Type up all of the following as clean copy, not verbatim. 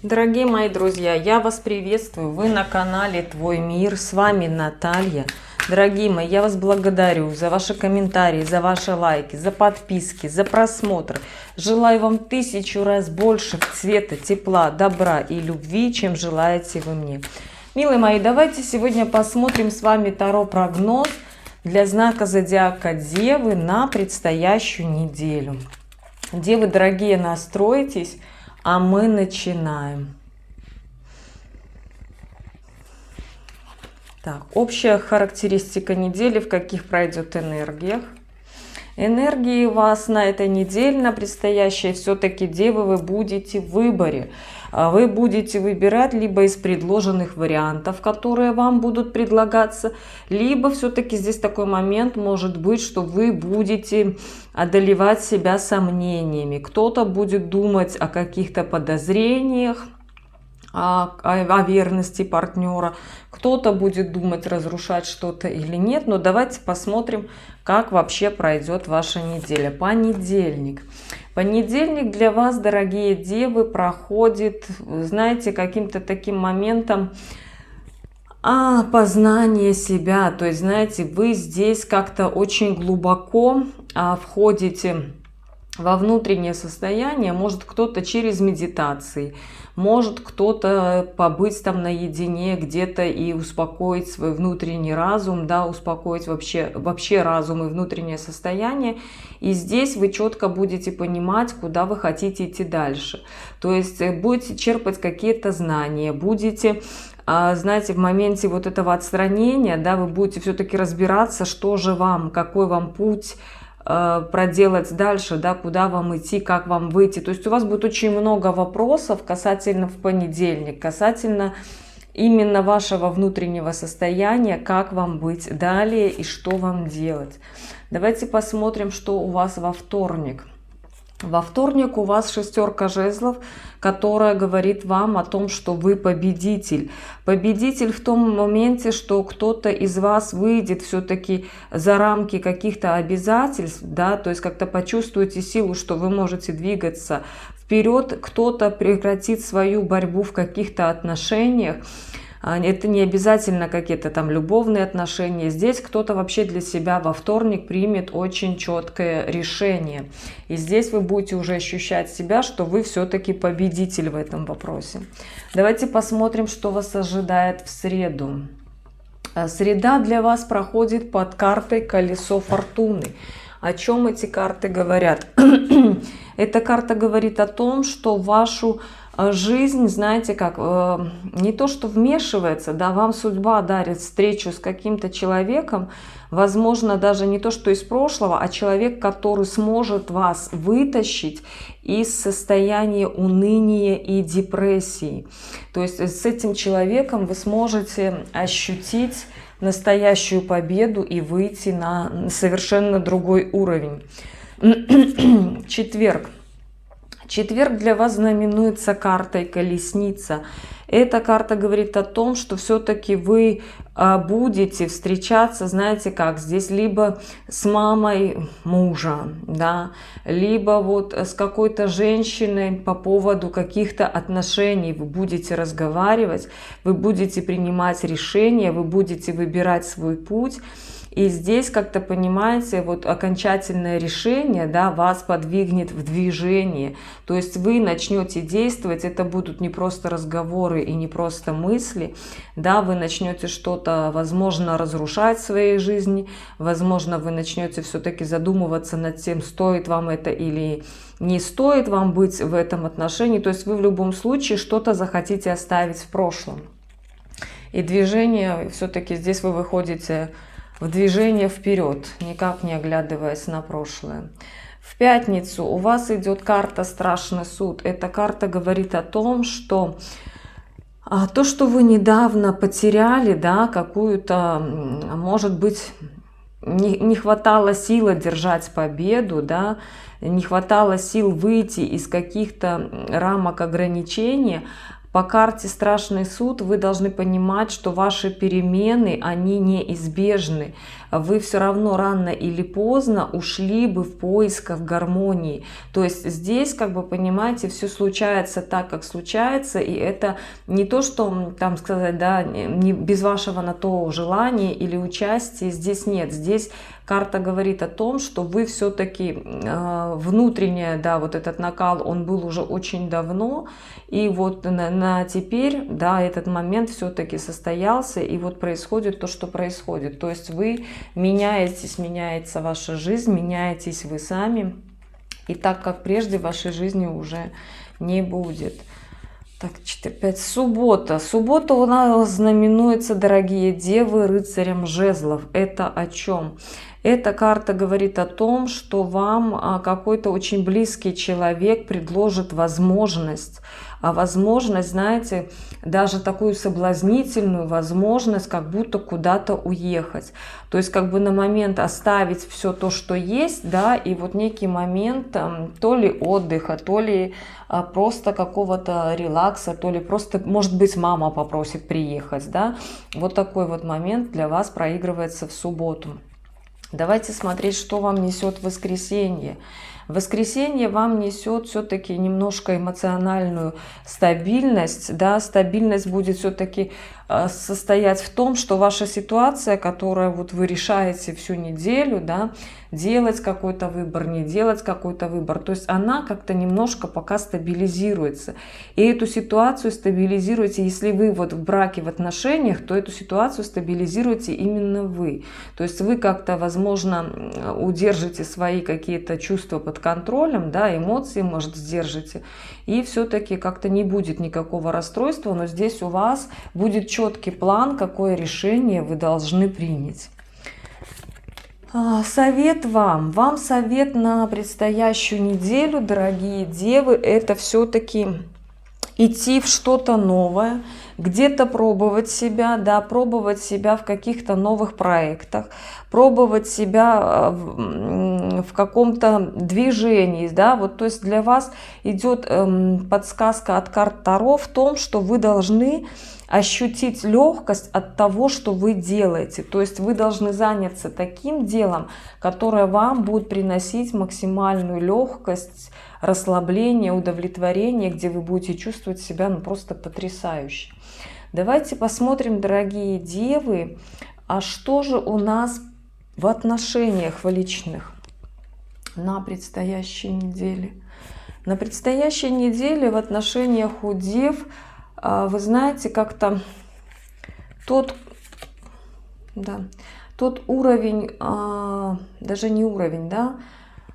Дорогие мои друзья, я вас приветствую. Вы на канале Твой Мир. С вами Наталья. Дорогие мои, я вас благодарю за ваши комментарии, за ваши лайки, за подписки, за просмотр. Желаю вам 1000 раз больше цвета, тепла, добра и любви, чем желаете вы мне. Милые мои, давайте сегодня посмотрим с вами Таро-прогноз для знака зодиака Девы на предстоящую неделю. Девы, дорогие, настройтесь. А мы начинаем. Так, общая характеристика недели, в каких пройдет энергиях. Энергии у вас на этой неделе, на предстоящей, все-таки, Девы, вы будете в выборе. Вы будете выбирать либо из предложенных вариантов, которые вам будут предлагаться, либо все-таки здесь такой момент может быть, что вы будете одолевать себя сомнениями. Кто-то будет думать о каких-то подозрениях, о верности партнера, кто-то будет думать, разрушать что-то или нет. Но давайте посмотрим, как вообще пройдет ваша неделя. Понедельник. Понедельник для вас, дорогие девы, проходит, знаете, каким-то таким моментом познания себя. То есть, знаете, вы здесь как-то очень глубоко входите во внутреннее состояние. Может кто-то через медитации, может кто-то побыть там наедине где-то и успокоить свой внутренний разум, да, успокоить вообще разум и внутреннее состояние. И здесь вы четко будете понимать, куда вы хотите идти дальше. То есть будете черпать какие-то знания, будете, знаете, в моменте вот этого отстранения, да, вы будете все-таки разбираться, что же вам, какой вам путь проделать дальше, да, куда вам идти, как вам выйти. То есть у вас будет очень много вопросов касательно в понедельник, касательно именно вашего внутреннего состояния, как вам быть далее и что вам делать. Давайте посмотрим, что у вас во вторник. Во вторник у вас шестерка жезлов, которая говорит вам о том, что вы победитель. Победитель в том моменте, что кто-то из вас выйдет все-таки за рамки каких-то обязательств, да, то есть как-то почувствуете силу, что вы можете двигаться вперед, кто-то прекратит свою борьбу в каких-то отношениях. Это не обязательно какие-то там любовные отношения. Здесь кто-то вообще для себя во вторник примет очень четкое решение. И здесь вы будете уже ощущать себя, что вы все-таки победитель в этом вопросе. Давайте посмотрим, что вас ожидает в среду. Среда для вас проходит под картой Колесо Фортуны. О чем эти карты говорят? Эта карта говорит о том, что вашу жизнь, знаете, как не то что вмешивается, да, вам судьба дарит встречу с каким-то человеком, возможно, даже не то что из прошлого, а человек, который сможет вас вытащить из состояния уныния и депрессии. То есть с этим человеком вы сможете ощутить настоящую победу и выйти на совершенно другой уровень. Четверг. Четверг для вас знаменуется картой Колесница. Эта карта говорит о том, что все-таки вы будете встречаться, знаете как, здесь либо с мамой мужа, да, либо вот с какой-то женщиной по поводу каких-то отношений. Вы будете разговаривать, вы будете принимать решения, вы будете выбирать свой путь. И здесь, как-то понимаете, вот окончательное решение, да, вас подвигнет в движение. То есть вы начнете действовать, это будут не просто разговоры и не просто мысли, да, вы начнете что-то, возможно, разрушать в своей жизни, возможно, вы начнете все-таки задумываться над тем, стоит вам это или не стоит вам быть в этом отношении. То есть вы в любом случае что-то захотите оставить в прошлом. И движение, все-таки здесь вы выходите в движение вперед, никак не оглядываясь на прошлое. В пятницу у вас идет карта Страшный суд. Эта карта говорит о том, что то, что вы недавно потеряли, да, какую-то, может быть, не хватало сил одержать победу, да, не хватало сил выйти из каких-то рамок ограничения, По карте Страшный суд вы должны понимать, что ваши перемены, они неизбежны. Вы все равно рано или поздно ушли бы в поисках гармонии. То есть здесь, как бы, понимаете, все случается так, как случается, и это не то, что, там сказать, да, не без вашего на то желания или участия, здесь нет. Здесь карта говорит о том, что вы все-таки внутренне, да, вот этот накал, он был уже очень давно, и вот на теперь, да, этот момент все-таки состоялся, и вот происходит то, что происходит. То есть вы меняетесь, меняется ваша жизнь, меняетесь вы сами, и так, как прежде, в вашей жизни уже не будет. Так, 4-5. Суббота. Суббота у нас знаменуется, дорогие девы, рыцарем жезлов. Это о чем? Эта карта говорит о том, что вам какой-то очень близкий человек предложит возможность. А возможность, знаете, даже такую соблазнительную возможность, как будто куда-то уехать. То есть как бы на момент оставить все то, что есть, да, и вот некий момент то ли отдыха, то ли просто какого-то релакса, то ли просто, может быть, мама попросит приехать, да. Вот такой вот момент для вас проигрывается в субботу. Давайте смотреть, что вам несет воскресенье. Воскресенье вам несет все-таки немножко эмоциональную стабильность, да, стабильность будет все-таки состоять в том, что ваша ситуация, которую вот вы решаете всю неделю, да, делать какой-то выбор, не делать какой-то выбор, то есть она как-то немножко пока стабилизируется. И эту ситуацию стабилизируете, если вы вот в браке, в отношениях, то эту ситуацию стабилизируете именно вы. То есть вы как-то, возможно, удержите свои какие-то чувства под контролем, да, эмоции, может, сдержите, и все-таки как-то не будет никакого расстройства, но здесь у вас будет четкий план, какое решение вы должны принять. Совет вам совет на предстоящую неделю, дорогие девы, это все-таки идти в что-то новое, где-то пробовать себя, да, пробовать себя в каких-то новых проектах, пробовать себя в каком-то движении, да, вот, то есть для вас идет подсказка от карт Таро в том, что вы должны ощутить легкость от того, что вы делаете. То есть вы должны заняться таким делом, которое вам будет приносить максимальную легкость, расслабление, удовлетворение, где вы будете чувствовать себя, ну, просто потрясающе. Давайте посмотрим, дорогие девы, а что же у нас в отношениях в личных на предстоящей неделе. На предстоящей неделе в отношениях у дев, вы знаете, как-то тот уровень, даже не уровень, да,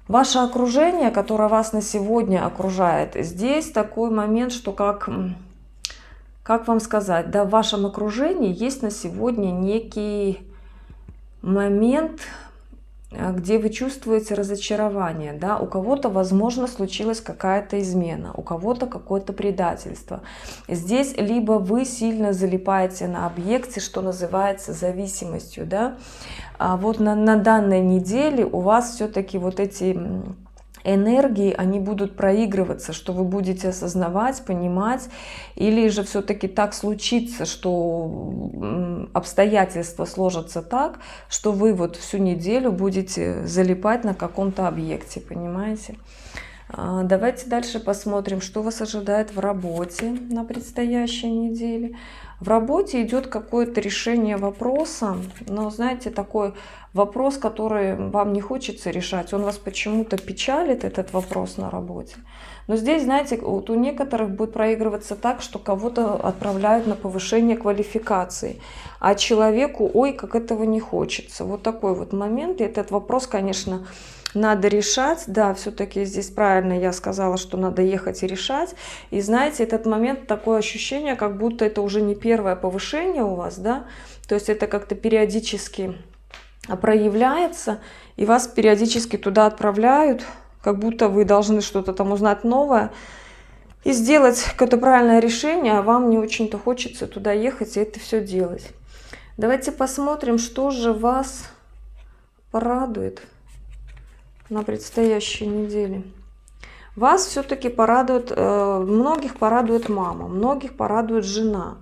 ваше окружение, которое вас на сегодня окружает, здесь такой момент, что как вам сказать, да, в вашем окружении есть на сегодня некий момент, где вы чувствуете разочарование, да, у кого-то, возможно, случилась какая-то измена, у кого-то какое-то предательство. Здесь либо вы сильно залипаете на объекте, что называется зависимостью, да, а вот на данной неделе у вас все-таки вот эти энергии, они будут проигрываться, что вы будете осознавать, понимать, или же все-таки так случится, что обстоятельства сложатся так, что вы вот всю неделю будете залипать на каком-то объекте, понимаете? Давайте дальше посмотрим, что вас ожидает в работе на предстоящей неделе. В работе идет какое-то решение вопроса, но, знаете, такой вопрос, который вам не хочется решать, он вас почему-то печалит, этот вопрос на работе. Но здесь, знаете, вот у некоторых будет проигрываться так, что кого-то отправляют на повышение квалификации, а человеку, ой, как этого не хочется. Вот такой вот момент, и этот вопрос, конечно, надо решать. Да, все-таки здесь правильно я сказала, что надо ехать и решать. И знаете, этот момент, такое ощущение, как будто это уже не первое повышение у вас, да, то есть это как-то периодически проявляется, и вас периодически туда отправляют, как будто вы должны что-то там узнать новое и сделать какое-то правильное решение, а вам не очень-то хочется туда ехать и это все делать. Давайте посмотрим, что же вас порадует на предстоящей неделе. Вас все-таки порадует, многих порадует мама, многих порадует жена,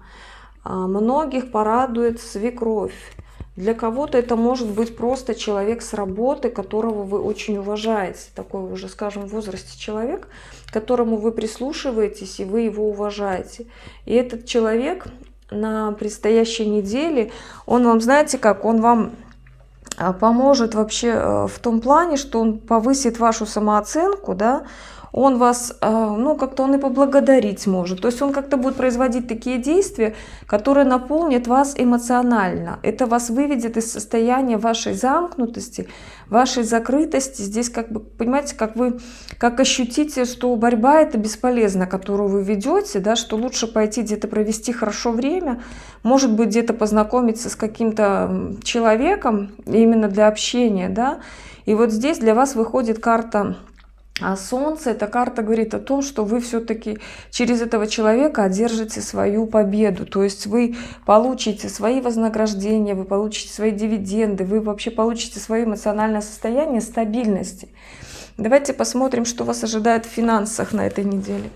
многих порадует свекровь. Для кого-то это может быть просто человек с работы, которого вы очень уважаете. Такой уже, скажем, в возрасте человек, к которому вы прислушиваетесь и вы его уважаете. И этот человек на предстоящей неделе, он вам, знаете как, он вам поможет вообще в том плане, что он повысит вашу самооценку, да, он вас, ну, как-то он и поблагодарить может. То есть он как-то будет производить такие действия, которые наполнят вас эмоционально. Это вас выведет из состояния вашей замкнутости, вашей закрытости. Здесь, как бы, понимаете, как вы как ощутите, что борьба это бесполезна, которую вы ведете, да, что лучше пойти где-то провести хорошо время, может быть, где-то познакомиться с каким-то человеком именно для общения, да. И вот здесь для вас выходит карта Солнце. Эта карта говорит о том, что вы все-таки через этого человека одержите свою победу. То есть вы получите свои вознаграждения, вы получите свои дивиденды, вы вообще получите свое эмоциональное состояние стабильности. Давайте посмотрим, что вас ожидает в финансах на этой неделе.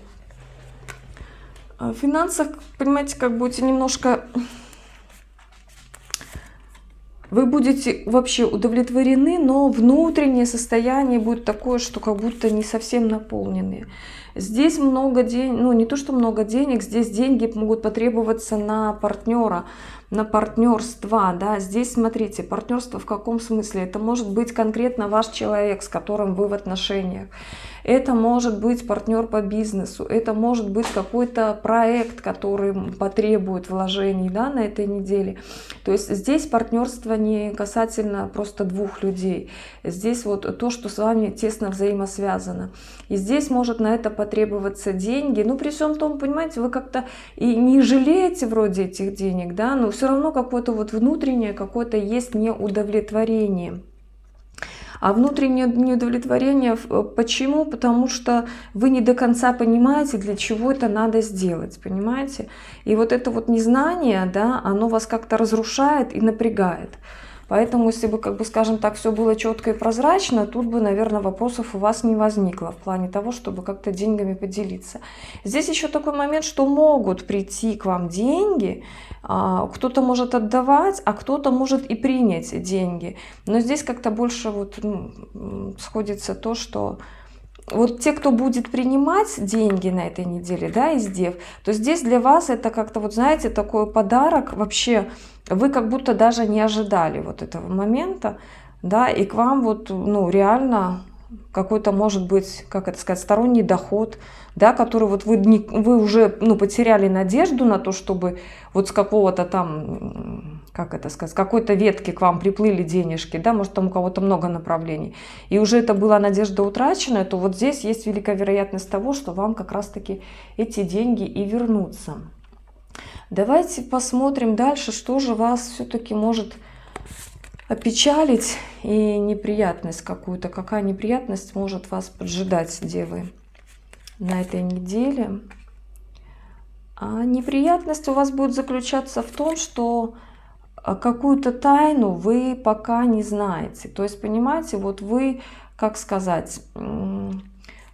В финансах, понимаете, как будете немножко... Вы будете вообще удовлетворены, но внутреннее состояние будет такое, что как будто не совсем наполненные. Здесь много денег, ну не то что много денег, здесь деньги могут потребоваться на партнера, на партнерство, да. Здесь смотрите, партнерство в каком смысле? Это может быть конкретно ваш человек, с которым вы в отношениях. Это может быть партнер по бизнесу, это может быть какой-то проект, который потребует вложений, да, на этой неделе. То есть здесь партнерство не касательно просто двух людей. Здесь вот то, что с вами тесно взаимосвязано. И здесь может на это потребоваться деньги. Но при всем том, понимаете, вы как-то и не жалеете вроде этих денег, да, но все равно какое-то вот внутреннее, какое-то есть неудовлетворение. А внутреннее неудовлетворение почему? Потому что вы не до конца понимаете, для чего это надо сделать, понимаете? И вот это вот незнание, да, оно вас как-то разрушает и напрягает. Поэтому, если бы, как бы, скажем так, все было четко и прозрачно, тут бы, наверное, вопросов у вас не возникло в плане того, чтобы как-то деньгами поделиться. Здесь еще такой момент, что могут прийти к вам деньги, кто-то может отдавать, а кто-то может и принять деньги. Но здесь как-то больше вот, сходится то, что... Вот те, кто будет принимать деньги на этой неделе, да, из дев, то здесь для вас это как-то, вот знаете, такой подарок вообще, вы как будто даже не ожидали вот этого момента, да, и к вам вот, ну, реально какой-то, может быть, как это сказать, сторонний доход, да, который вот вы уже, ну, потеряли надежду на то, чтобы вот с какого-то там, как это сказать, с какой-то ветки к вам приплыли денежки, да, может там у кого-то много направлений, и уже это была надежда утраченная, то вот здесь есть великая вероятность того, что вам как раз-таки эти деньги и вернутся. Давайте посмотрим дальше, что же вас все-таки может опечалить и неприятность какую-то. Какая неприятность может вас поджидать, девы, на этой неделе? А неприятность у вас будет заключаться в том, что какую-то тайну вы пока не знаете. То есть, понимаете, вот вы, как сказать...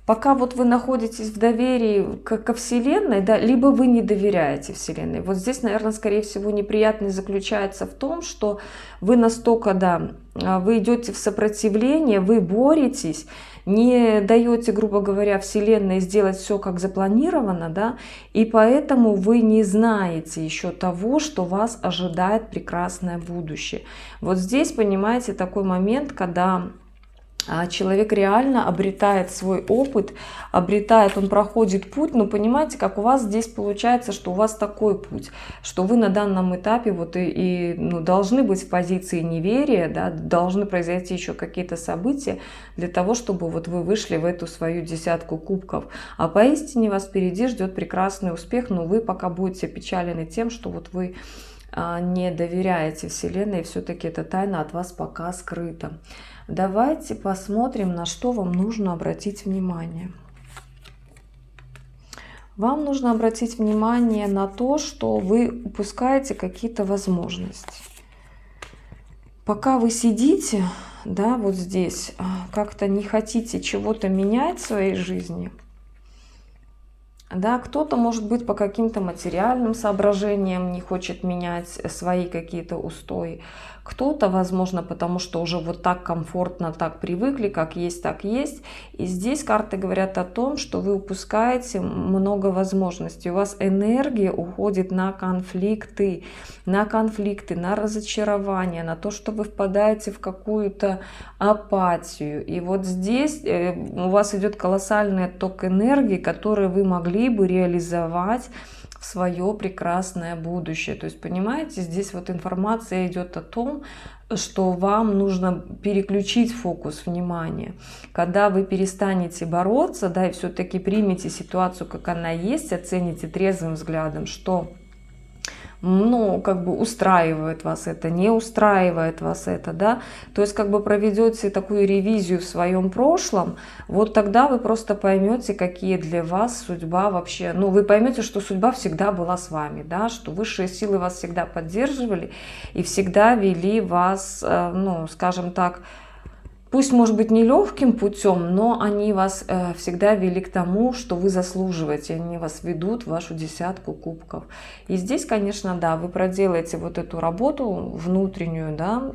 Пока вот вы находитесь в доверии ко Вселенной, да, либо вы не доверяете Вселенной. Вот здесь, наверное, скорее всего, неприятность заключается в том, что вы настолько, да, вы идете в сопротивление, вы боретесь, не даете, грубо говоря, Вселенной сделать все как запланировано, да, и поэтому вы не знаете еще того, что вас ожидает прекрасное будущее. Вот здесь, понимаете, такой момент, когда... человек реально обретает свой опыт, он проходит путь, но понимаете, как у вас здесь получается, что у вас такой путь, что вы на данном этапе вот ну, должны быть в позиции неверия, да, должны произойти еще какие-то события для того, чтобы вот вы вышли в эту свою десятку кубков. А поистине вас впереди ждет прекрасный успех, но вы пока будете опечалены тем, что вот вы не доверяете Вселенной, и все-таки эта тайна от вас пока скрыта. Давайте посмотрим, на что вам нужно обратить внимание. Вам нужно обратить внимание на то, что вы упускаете какие-то возможности. Пока вы сидите, да, вот здесь как-то не хотите чего-то менять в своей жизни. Да, кто-то, может быть, по каким-то материальным соображениям не хочет менять свои какие-то устои. Кто-то, возможно, потому что уже вот так комфортно, так привыкли, как есть, так есть. И здесь карты говорят о том, что вы упускаете много возможностей. У вас энергия уходит на конфликты, на разочарование, на то, что вы впадаете в какую-то апатию. И вот здесь у вас идет колоссальный отток энергии, который вы могли бы реализовать в свое прекрасное будущее. То есть, понимаете, здесь вот информация идет о том, что вам нужно переключить фокус внимания. Когда вы перестанете бороться, да, и все-таки примете ситуацию, как она есть, оцените трезвым взглядом, что ну, как бы устраивает вас это, не устраивает вас это, да, то есть как бы проведете такую ревизию в своем прошлом, вот тогда вы просто поймете, какие для вас судьба вообще, ну, вы поймете, что судьба всегда была с вами, да, что высшие силы вас всегда поддерживали и всегда вели вас, ну, скажем так, пусть, может быть, не легким путем, но они вас всегда вели к тому, что вы заслуживаете. Они вас ведут в вашу десятку кубков. И здесь, конечно, да, вы проделаете вот эту работу внутреннюю, да,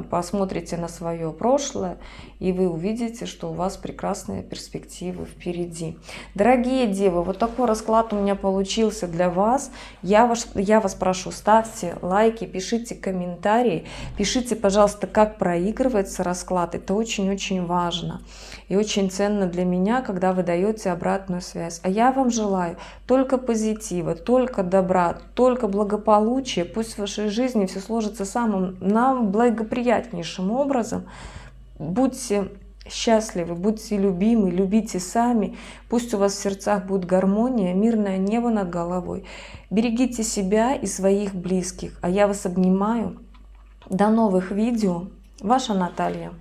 посмотрите на свое прошлое, и вы увидите, что у вас прекрасные перспективы впереди. Дорогие девы, вот такой расклад у меня получился для вас. Я вас прошу, ставьте лайки, пишите комментарии, пишите, пожалуйста, как проигрывается расклад. Это очень-очень важно и очень ценно для меня, когда вы даете обратную связь. А я вам желаю только позитива, только добра, только благополучия. Пусть в вашей жизни все сложится самым нам благоприятнейшим образом. Будьте счастливы, будьте любимы, любите сами. Пусть у вас в сердцах будет гармония, мирное небо над головой. Берегите себя и своих близких. А я вас обнимаю. До новых видео. Ваша Наталья.